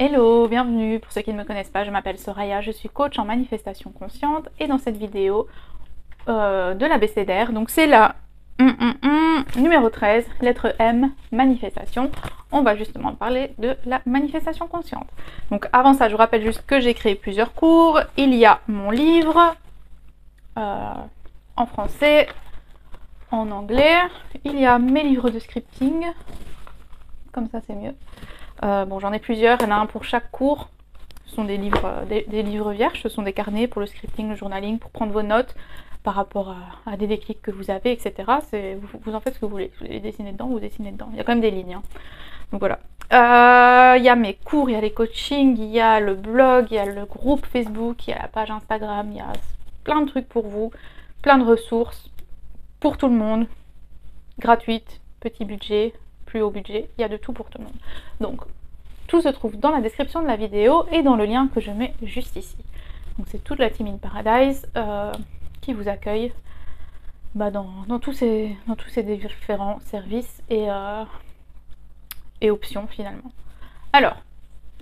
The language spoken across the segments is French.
Hello, bienvenue. Pour ceux qui ne me connaissent pas, je m'appelle Soraya, je suis coach en manifestation consciente et dans cette vidéo de l'abécédaire, donc c'est la numéro 13, lettre M, manifestation, on va justement parler de la manifestation consciente. Donc avant ça, je vous rappelle juste que j'ai créé plusieurs cours. Il y a mon livre en français, en anglais, il y a mes livres de scripting, comme ça c'est mieux. Bon, j'en ai plusieurs, il y en a un pour chaque cours. Ce sont des livres, des livres vierges, ce sont des carnets pour le scripting, le journaling, pour prendre vos notes par rapport à des déclics que vous avez, etc. Vous en faites ce que vous voulez. Vous voulez dessiner dedans, vous dessinez dedans. Il y a quand même des lignes. Hein. Donc voilà. Il y a mes cours, il y a les coachings, il y a le blog, il y a le groupe Facebook, il y a la page Instagram, il y a plein de trucs pour vous, plein de ressources pour tout le monde, gratuites, petit budget, plus haut budget, il y a de tout pour tout le monde. Donc, tout se trouve dans la description de la vidéo et dans le lien que je mets juste ici. Donc c'est toute la Team in Paradise qui vous accueille dans tous ces différents services et options finalement. Alors,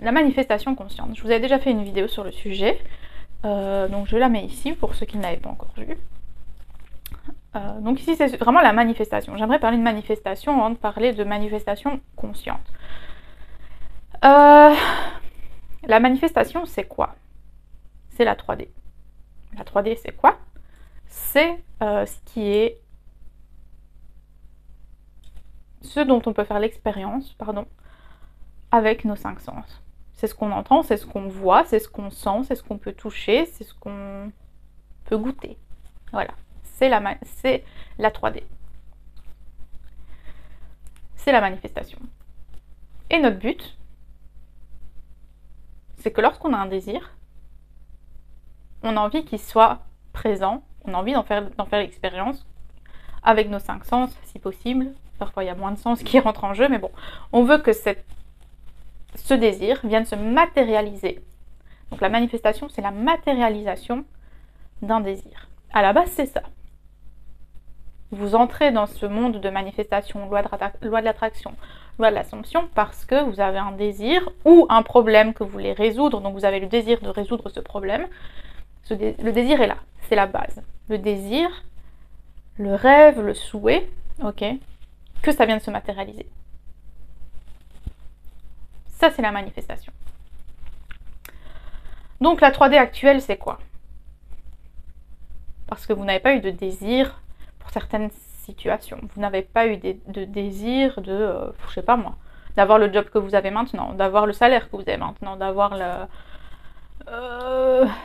la manifestation consciente. Je vous ai déjà fait une vidéo sur le sujet, donc je la mets ici pour ceux qui ne l'avaient pas encore vue. Donc ici c'est vraiment la manifestation. J'aimerais parler de manifestation avant de parler de manifestation consciente. La manifestation c'est quoi? C'est la 3D. La 3D c'est quoi? C'est ce dont on peut faire l'expérience, avec nos 5 sens. C'est ce qu'on entend, c'est ce qu'on voit, c'est ce qu'on sent, c'est ce qu'on peut toucher, c'est ce qu'on peut goûter. Voilà. C'est la 3D. C'est la manifestation. Et notre but, c'est que lorsqu'on a un désir, on a envie qu'il soit présent, on a envie d'en faire l'expérience avec nos 5 sens, si possible. Parfois, il y a moins de sens qui rentrent en jeu, mais bon, on veut que ce désir vienne se matérialiser. Donc la manifestation, c'est la matérialisation d'un désir. À la base, c'est ça. Vous entrez dans ce monde de manifestation, loi de l'attraction, loi de l'assomption, parce que vous avez un désir ou un problème que vous voulez résoudre, donc vous avez le désir de résoudre ce problème. Le désir est là, c'est la base. Le désir, le rêve, le souhait, ok, que ça vienne se matérialiser. Ça, c'est la manifestation. Donc la 3D actuelle, c'est quoi? Parce que vous n'avez pas eu de désir pour certaines situations. Vous n'avez pas eu de désir de, je sais pas moi, d'avoir le job que vous avez maintenant, d'avoir le salaire que vous avez maintenant, d'avoir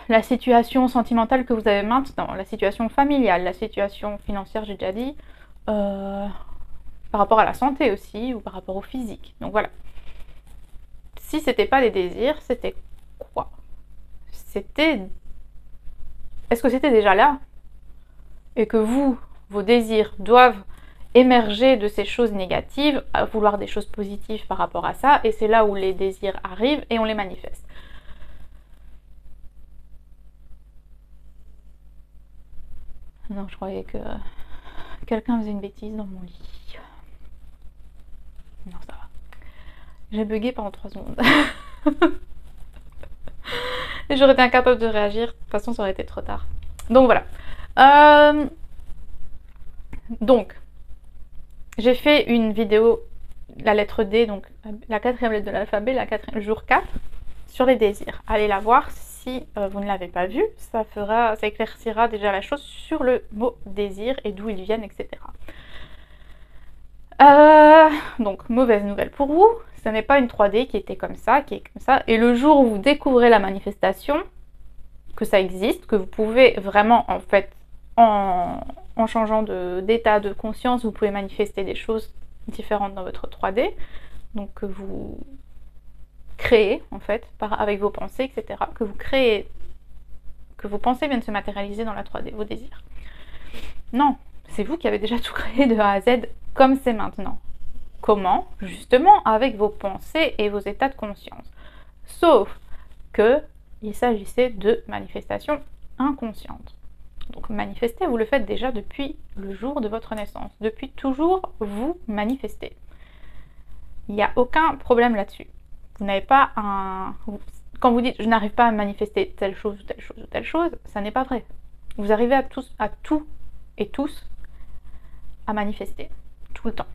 la situation sentimentale que vous avez maintenant, la situation familiale, la situation financière, j'ai déjà dit, par rapport à la santé aussi, ou par rapport au physique. Donc voilà. Si c'était pas des désirs, c'était quoi? Est-ce que c'était déjà là? Et que vos désirs doivent émerger de ces choses négatives, à vouloir des choses positives par rapport à ça, et c'est là où les désirs arrivent et on les manifeste. Non, je croyais que quelqu'un faisait une bêtise dans mon lit. Non, ça va. J'ai bugué pendant 3 secondes. Et j'aurais été incapable de réagir. De toute façon, ça aurait été trop tard. Donc voilà. Donc, j'ai fait une vidéo, la lettre D, donc la 4e lettre de l'alphabet, jour 4, sur les désirs. Allez la voir si vous ne l'avez pas vue. Ça éclaircira déjà la chose sur le mot désir et d'où ils viennent, etc. Donc, mauvaise nouvelle pour vous, ce n'est pas une 3D qui est comme ça. Et le jour où vous découvrez la manifestation, que ça existe, que vous pouvez vraiment, en fait, en changeant d'état de conscience, vous pouvez manifester des choses différentes dans votre 3D, donc que vous créez, en fait, avec vos pensées, etc., que vous créez, que vos pensées viennent se matérialiser dans la 3D, vos désirs. Non, c'est vous qui avez déjà tout créé de A à Z comme c'est maintenant. Comment? Justement avec vos pensées et vos états de conscience. Sauf que il s'agissait de manifestations inconscientes. Donc manifester, vous le faites déjà depuis le jour de votre naissance. Depuis toujours, vous manifestez. Il n'y a aucun problème là-dessus. Vous n'avez pas un... Quand vous dites « je n'arrive pas à manifester telle chose ou telle chose ou telle chose », ça n'est pas vrai. Vous arrivez à tout et tous à manifester, tout le temps.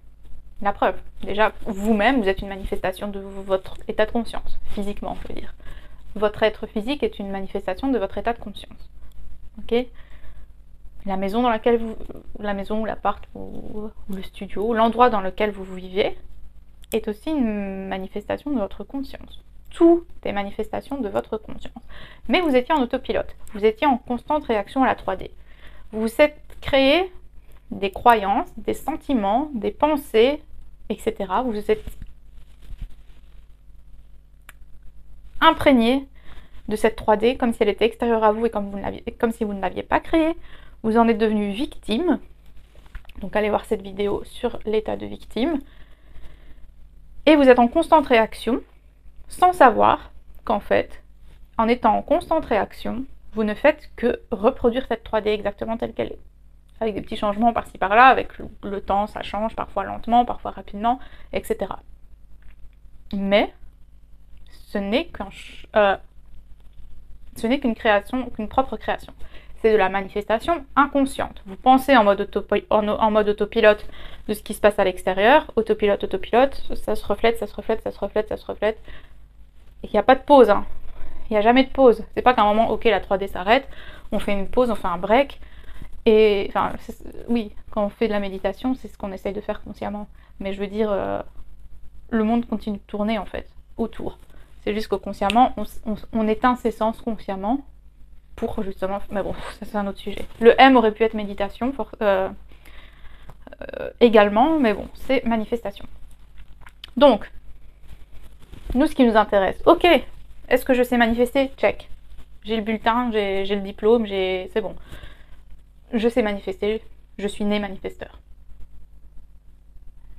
La preuve, déjà, vous-même, vous êtes une manifestation de votre état de conscience, physiquement, je veux dire. Votre être physique est une manifestation de votre état de conscience. Ok ? La maison dans laquelle la maison ou l'appart ou le studio, l'endroit dans lequel vous vivez, est aussi une manifestation de votre conscience. Tout est manifestation de votre conscience. Mais vous étiez en autopilote, vous étiez en constante réaction à la 3D. Vous vous êtes créé des croyances, des sentiments, des pensées, etc. Vous vous êtes imprégné de cette 3D comme si elle était extérieure à vous et comme si vous ne l'aviez pas créée. Vous en êtes devenu victime. Donc allez voir cette vidéo sur l'état de victime. Et vous êtes en constante réaction sans savoir qu'en fait, en étant en constante réaction, vous ne faites que reproduire cette 3D exactement telle qu'elle est. Avec des petits changements par-ci par-là, avec le temps, ça change, parfois lentement, parfois rapidement, etc. Mais ce n'est qu'une création, qu'une propre création. C'est de la manifestation inconsciente. Vous pensez en mode autopilote de ce qui se passe à l'extérieur, autopilote, ça se reflète, ça se reflète, ça se reflète, ça se reflète. Et il n'y a pas de pause, hein. Il n'y a jamais de pause. C'est pas qu'à un moment, ok, la 3D s'arrête, on fait une pause, on fait un break. Et enfin, oui, quand on fait de la méditation, c'est ce qu'on essaye de faire consciemment. Mais je veux dire, le monde continue de tourner en fait, autour. C'est juste que consciemment, on éteint ses sens consciemment pour justement... Mais bon, ça c'est un autre sujet. Le M aurait pu être méditation également, mais bon, c'est manifestation. Donc, nous, ce qui nous intéresse, ok, est-ce que je sais manifester? Check. J'ai le bulletin, j'ai le diplôme, c'est bon. Je sais manifester, je suis né manifesteur.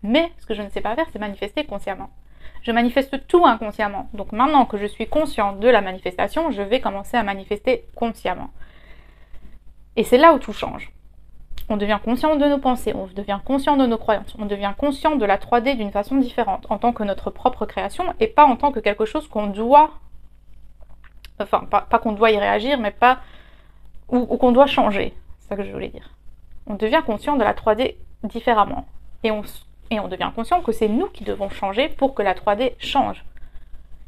Mais ce que je ne sais pas faire, c'est manifester consciemment. Je manifeste tout inconsciemment. Donc maintenant que je suis consciente de la manifestation, je vais commencer à manifester consciemment. Et c'est là où tout change. On devient conscient de nos pensées, on devient conscient de nos croyances, on devient conscient de la 3D d'une façon différente, en tant que notre propre création, et pas en tant que quelque chose qu'on doit... Enfin, pas qu'on doit y réagir, mais pas... ou qu'on doit changer. C'est ça que je voulais dire. On devient conscient de la 3D différemment. Et on devient conscient que c'est nous qui devons changer pour que la 3D change.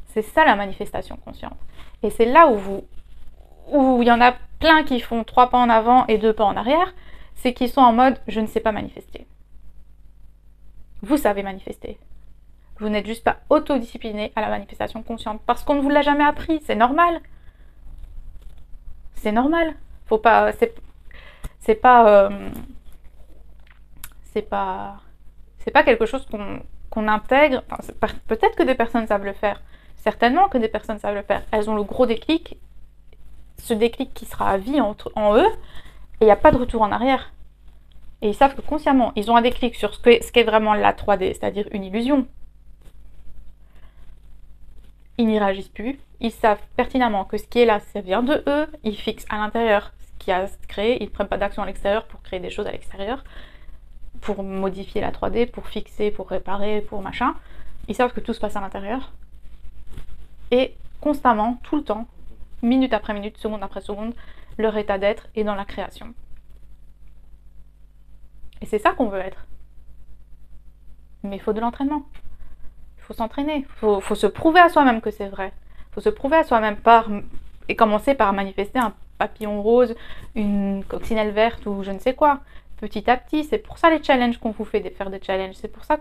C'est ça la manifestation consciente. Et c'est là où il y en a plein qui font 3 pas en avant et 2 pas en arrière, c'est qu'ils sont en mode « je ne sais pas manifester ». Vous savez manifester. Vous n'êtes juste pas autodiscipliné à la manifestation consciente parce qu'on ne vous l'a jamais appris, c'est normal. C'est normal. Faut pas... C'est pas quelque chose qu'on intègre. Enfin, peut-être que des personnes savent le faire. Certainement que des personnes savent le faire. Elles ont le gros déclic, ce déclic qui sera à vie en eux, et il n'y a pas de retour en arrière. Et ils savent que consciemment, ils ont un déclic sur ce qu'est vraiment la 3D, c'est-à-dire une illusion. Ils n'y réagissent plus. Ils savent pertinemment que ce qui est là, ça vient de eux. Ils fixent à l'intérieur ce qui a créé. Ils ne prennent pas d'action à l'extérieur pour créer des choses à l'extérieur, pour modifier la 3D, pour fixer, pour réparer, pour machin. Ils savent que tout se passe à l'intérieur. Et constamment, tout le temps, minute après minute, seconde après seconde, leur état d'être est dans la création. Et c'est ça qu'on veut être. Mais il faut de l'entraînement. Il faut s'entraîner. Il faut se prouver à soi-même que c'est vrai. Il faut se prouver à soi-même et commencer par manifester un papillon rose, une coccinelle verte ou je ne sais quoi. Petit à petit, c'est pour ça les challenges qu'on vous fait, de faire des challenges. C'est pour ça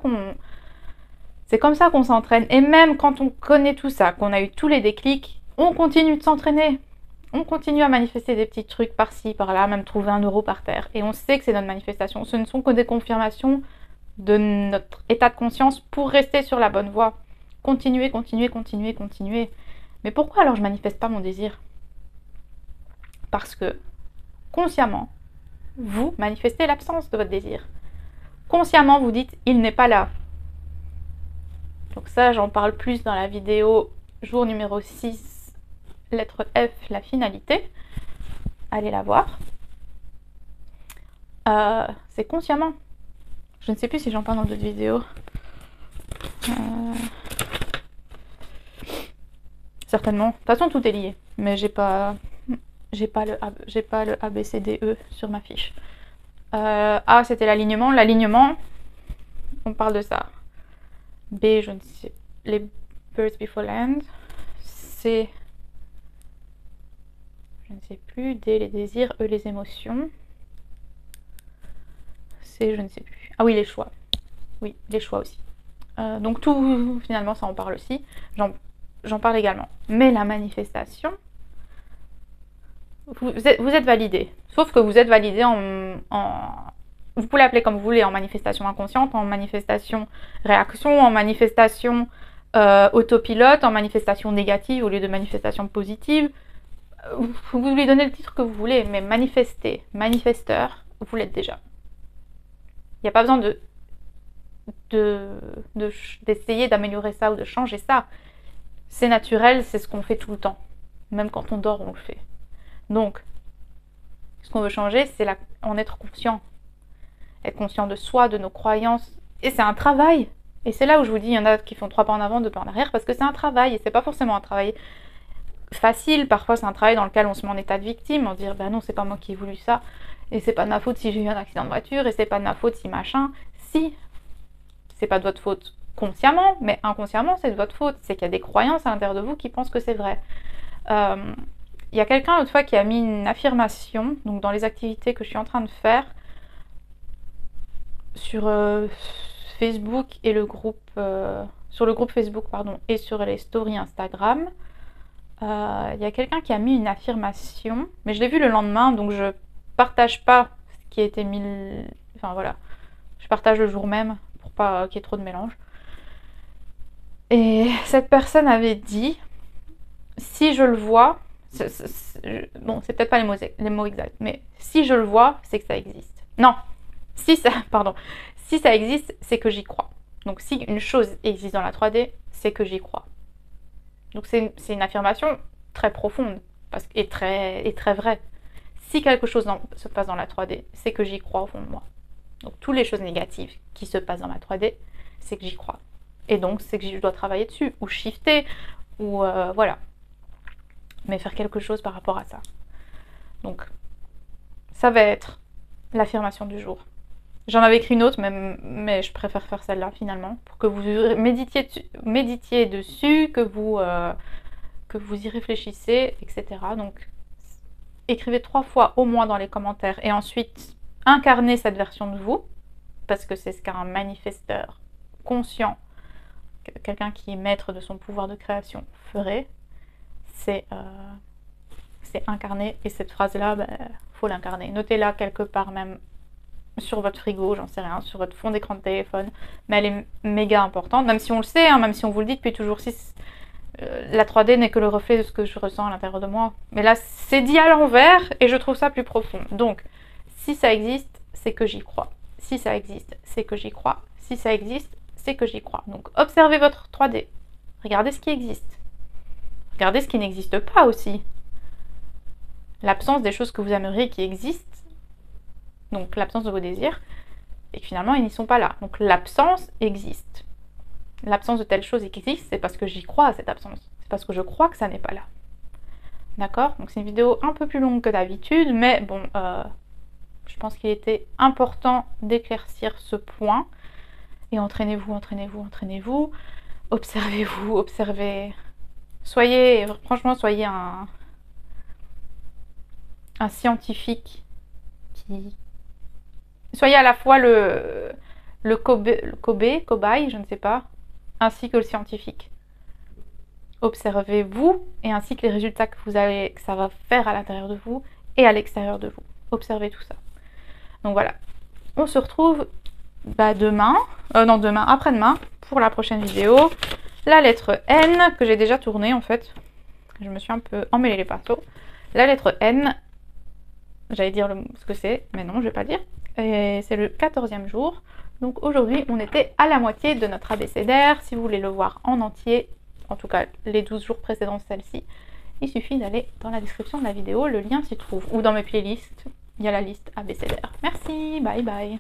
c'est comme ça qu'on s'entraîne. Et même quand on connaît tout ça, qu'on a eu tous les déclics, on continue de s'entraîner. On continue à manifester des petits trucs par-ci, par-là, même trouver 1 euro par terre. Et on sait que c'est notre manifestation. Ce ne sont que des confirmations de notre état de conscience pour rester sur la bonne voie. Continuer, continuer, continuer, continuer. Mais pourquoi alors je manifeste pas mon désir? Parce que, consciemment, vous manifestez l'absence de votre désir. Consciemment, vous dites « il n'est pas là ». Donc ça, j'en parle plus dans la vidéo jour numéro 6, lettre F, la finalité. Allez la voir. C'est consciemment. Je ne sais plus si j'en parle dans d'autres vidéos. certainement. De toute façon, tout est lié. Mais j'ai pas le A, B, C, D, E sur ma fiche. A, c'était l'alignement. L'alignement, on parle de ça. B, je ne sais, les Birds Before Land. C, je ne sais plus. D, les désirs. E, les émotions. C, je ne sais plus. Ah oui, les choix. Oui, les choix aussi. Donc tout, finalement, ça en parle aussi. J'en parle également. Mais la manifestation, vous êtes validé. Sauf que vous êtes validé vous pouvez l'appeler comme vous voulez, en manifestation inconsciente, en manifestation réaction, en manifestation autopilote, en manifestation négative au lieu de manifestation positive. Vous lui donnez le titre que vous voulez, mais manifester, manifesteur, vous l'êtes déjà. Il n'y a pas besoin d'essayer d'améliorer ça ou de changer ça. C'est naturel, c'est ce qu'on fait tout le temps. Même quand on dort, on le fait. Donc, ce qu'on veut changer, c'est en être conscient. Être conscient de soi, de nos croyances. Et c'est un travail. Et c'est là où je vous dis, il y en a qui font 3 pas en avant, 2 pas en arrière, parce que c'est un travail. Et c'est pas forcément un travail facile. Parfois, c'est un travail dans lequel on se met en état de victime. On se dit, ben non, c'est pas moi qui ai voulu ça. Et c'est pas de ma faute si j'ai eu un accident de voiture. Et c'est pas de ma faute si machin. Si, c'est pas de votre faute consciemment, mais inconsciemment, c'est de votre faute. C'est qu'il y a des croyances à l'intérieur de vous qui pensent que c'est vrai. Il y a quelqu'un l'autre fois qui a mis une affirmation, donc dans les activités que je suis en train de faire, sur Facebook et sur le groupe Facebook, pardon, et sur les stories Instagram. Il y a quelqu'un qui a mis une affirmation, mais je l'ai vu le lendemain, donc je partage pas ce qui a été mis. Enfin voilà, je partage le jour même pour pas qu'il y ait trop de mélange. Et cette personne avait dit, si je le vois, bon, c'est peut-être pas les mots exacts, mais si je le vois, c'est que ça existe. Non, si ça existe, c'est que j'y crois. Donc si une chose existe dans la 3D, c'est que j'y crois. Donc c'est une affirmation très profonde et très vraie. Si quelque chose se passe dans la 3D, c'est que j'y crois au fond de moi. Donc toutes les choses négatives qui se passent dans ma 3D, c'est que j'y crois. Et donc c'est que je dois travailler dessus, ou shifter, ou voilà. Mais faire quelque chose par rapport à ça. Donc ça va être l'affirmation du jour. J'en avais écrit une autre, mais je préfère faire celle-là finalement, pour que vous méditiez dessus, que vous y réfléchissez, etc. Donc, écrivez 3 fois au moins dans les commentaires, et ensuite incarnez cette version de vous, parce que c'est ce qu'un manifesteur conscient, quelqu'un qui est maître de son pouvoir de création, ferait. C'est incarner, et cette phrase-là, faut l'incarner. Notez-la quelque part même, sur votre frigo, j'en sais rien, sur votre fond d'écran de téléphone, mais elle est méga importante, même si on le sait, hein, même si on vous le dit depuis toujours, si la 3D n'est que le reflet de ce que je ressens à l'intérieur de moi. Mais là, c'est dit à l'envers, et je trouve ça plus profond. Donc, si ça existe, c'est que j'y crois. Si ça existe, c'est que j'y crois. Si ça existe, c'est que j'y crois. Donc, observez votre 3D. Regardez ce qui existe. Regardez ce qui n'existe pas aussi. L'absence des choses que vous aimeriez qui existent, donc l'absence de vos désirs, et que finalement ils n'y sont pas là. Donc l'absence existe. L'absence de telle chose existe, c'est parce que j'y crois à cette absence. C'est parce que je crois que ça n'est pas là. D'accord? Donc c'est une vidéo un peu plus longue que d'habitude, mais bon, je pense qu'il était important d'éclaircir ce point. Et entraînez-vous, entraînez-vous, entraînez-vous. Observez-vous, observez. Franchement, soyez un scientifique qui... Soyez à la fois le cobaye, je ne sais pas, ainsi que le scientifique. Observez-vous, et ainsi que les résultats que ça va faire à l'intérieur de vous et à l'extérieur de vous. Observez tout ça. Donc voilà, on se retrouve après-demain, pour la prochaine vidéo. La lettre N, que j'ai déjà tournée en fait. Je me suis un peu emmêlé les pinceaux. La lettre N, j'allais dire ce que c'est, mais non, je vais pas le dire. Et c'est le 14e jour. Donc aujourd'hui, on était à la moitié de notre abécédaire. Si vous voulez le voir en entier, en tout cas les 12 jours précédents, celle-ci, il suffit d'aller dans la description de la vidéo, le lien s'y trouve. Ou dans mes playlists, il y a la liste abécédaire. Merci, bye bye.